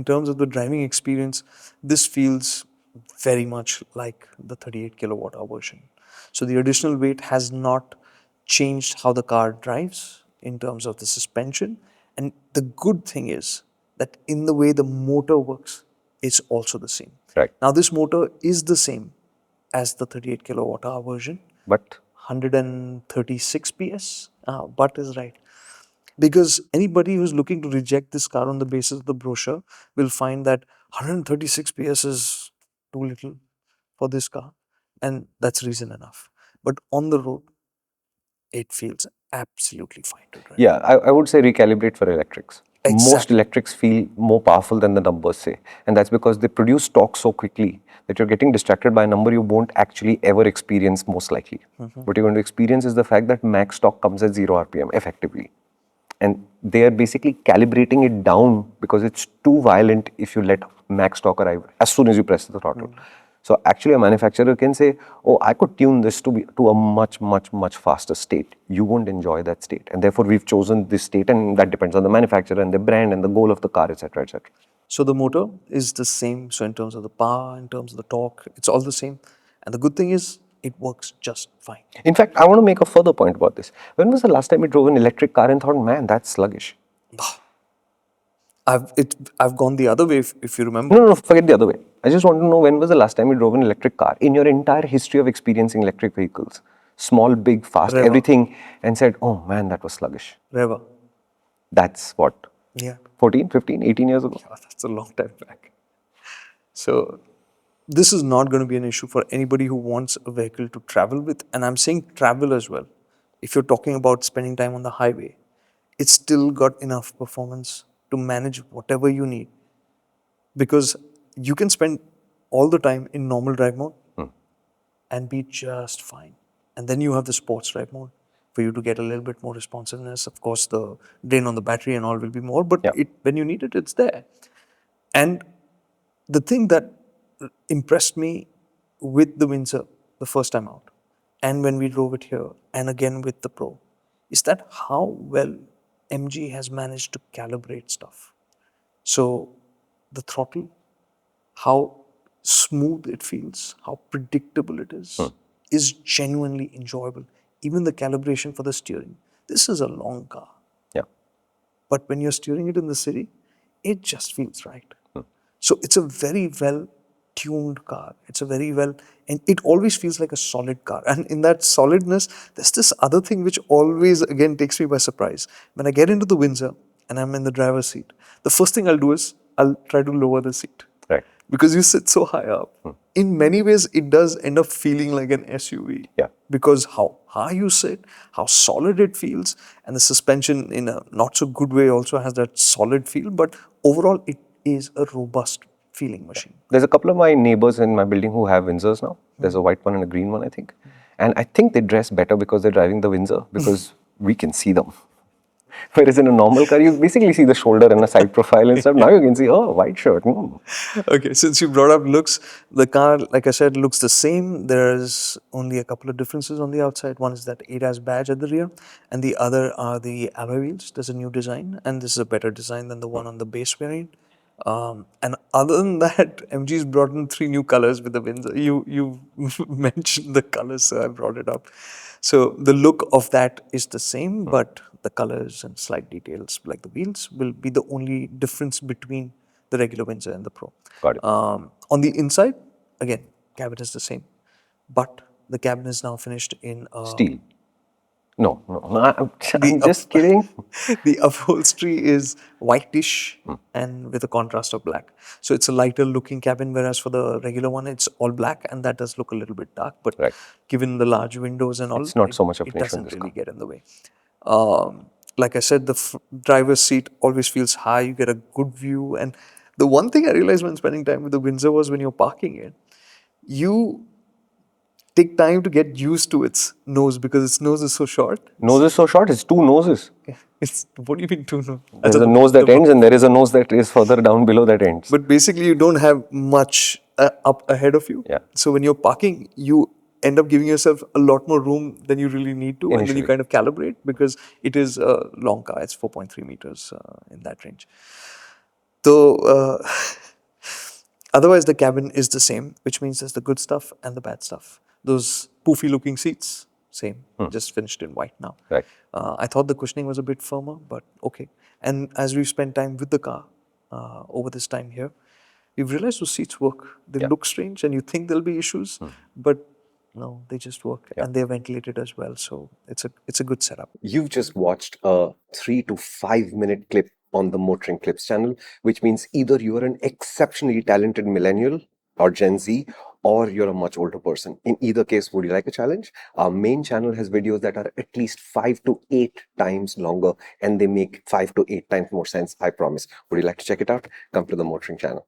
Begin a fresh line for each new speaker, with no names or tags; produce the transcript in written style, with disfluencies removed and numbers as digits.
terms of the driving experience, this feels very much like the 38 kilowatt hour version. So the additional weight has not changed how the car drives in terms of the suspension. And the good thing is that in the way the motor works, it's also the same.
Right.
Now, this motor is the same as the 38 kilowatt hour version,
But
136 PS. But is right. Because anybody who's looking to reject this car on the basis of the brochure will find that 136 PS is too little for this car, and that's reason enough. But on the road, it feels absolutely fine to drive.
yeah, I would say recalibrate for electrics. Most
Exactly.
electrics feel more powerful than the numbers say. And that's because they produce torque so quickly that you're getting distracted by a number you won't actually ever experience, most likely. What you're going to experience is the fact that max torque comes at 0 RPM effectively. And they are basically calibrating it down because it's too violent if you let max torque arrive as soon as you press the throttle. So actually a manufacturer can say, oh, I could tune this to a much, much, much faster state. You won't enjoy that state. And therefore we've chosen this state, and that depends on the manufacturer and the brand and the goal of the car, etc., etc.
So the motor is the same. So in terms of the power, in terms of the torque, it's all the same. And the good thing is, it works just fine.
In fact, I want to make a further point about this. When was the last time you drove an electric car and thought, man, that's sluggish?
I've gone the other way, if you remember.
No, forget the other way. I just want to know, when was the last time you drove an electric car in your entire history of experiencing electric vehicles? Small, big, fast,
Reva.
everything, and said, oh man, that was sluggish.
Reva.
That's what?
Yeah.
14, 15, 18 years ago?
Oh, that's a long time back. So this is not going to be an issue for anybody who wants a vehicle to travel with. And I'm saying travel as well. If you're talking about spending time on the highway, it's still got enough performance to manage whatever you need. Because you can spend all the time in normal drive mode and be just fine. And then you have the sports drive mode for you to get a little bit more responsiveness. Of course, the drain on the battery and all will be more, but
Yeah.
when you need it, it's there. And the thing that impressed me with the Windsor the first time out, and when we drove it here, and again with the Pro, is that how well MG has managed to calibrate stuff. So the throttle, how smooth it feels, how predictable it is genuinely enjoyable. Even the calibration for the steering. This is a long car.
Yeah.
But when you're steering it in the city, it just feels right. So it's a very well tuned car. It's a very well, and it always feels like a solid car. And in that solidness, there's this other thing which always again takes me by surprise. When I get into the Windsor and I'm in the driver's seat, the first thing I'll do is I'll try to lower the seat.
Right.
Because you sit so high up. In many ways, it does end up feeling like an SUV.
Yeah.
Because how high you sit, how solid it feels, and the suspension in a not so good way also has that solid feel. But overall, it is a robust feeling machine.
There's a couple of my neighbors in my building who have Windsors now. There's a white one and a green one, I think. And I think they dress better because they're driving the Windsor, because we can see them. Whereas in a normal car, you basically see the shoulder and a side profile and stuff. Now you can see, oh, white shirt.
Okay, since you brought up looks, the car, like I said, looks the same. There's only a couple of differences on the outside. One is that ADAS badge at the rear, and the other are the alloy wheels. There's a new design, and this is a better design than the one on the base variant. And other than that, MG's brought in 3 new colors with the Windsor. You mentioned the colors, so I brought it up. So the look of that is the same, but the colors and slight details like the wheels will be the only difference between the regular Windsor and the Pro.
Got it.
On the inside, again, cabin is the same, but the cabin is now finished in
Steel. No, I'm just kidding.
The upholstery is whitish and with a contrast of black. So it's a lighter looking cabin, whereas for the regular one, it's all black, and that does look a little bit dark. But
Right.
given the large windows and all,
It's not so much of
it
an issue in
doesn't
this
really
car.
get in the way. Like I said, the driver's seat always feels high. You get a good view. And the one thing I realized when spending time with the Windsor was when you're parking it, you take time to get used to its nose because its nose is so short.
Nose is so short, it's 2 noses.
What do you mean 2 nose?
There's a nose that ends and there is a nose that is further down below that ends.
But basically, you don't have much up ahead of you.
Yeah.
So when you're parking, you end up giving yourself a lot more room than you really need to. And then you
Initially.
kind of calibrate because it is a long car. It's 4.3 meters in that range. Though, otherwise the cabin is the same, which means there's the good stuff and the bad stuff. Those poofy looking seats, same, just finished in white now.
Right.
I thought the cushioning was a bit firmer, but okay. And as we've spent time with the car over this time here, we've realized those seats work. They look strange and you think there'll be issues, but no, they just work and they're ventilated as well. So it's a good setup.
You've just watched a 3 to 5 minute clip on the Motoring Clips channel, which means either you are an exceptionally talented millennial or Gen Z, or you're a much older person. In either case, would you like a challenge? Our main channel has videos that are at least 5 to 8 times longer, and they make 5 to 8 times more sense, I promise. Would you like to check it out? Come to the Motoring channel.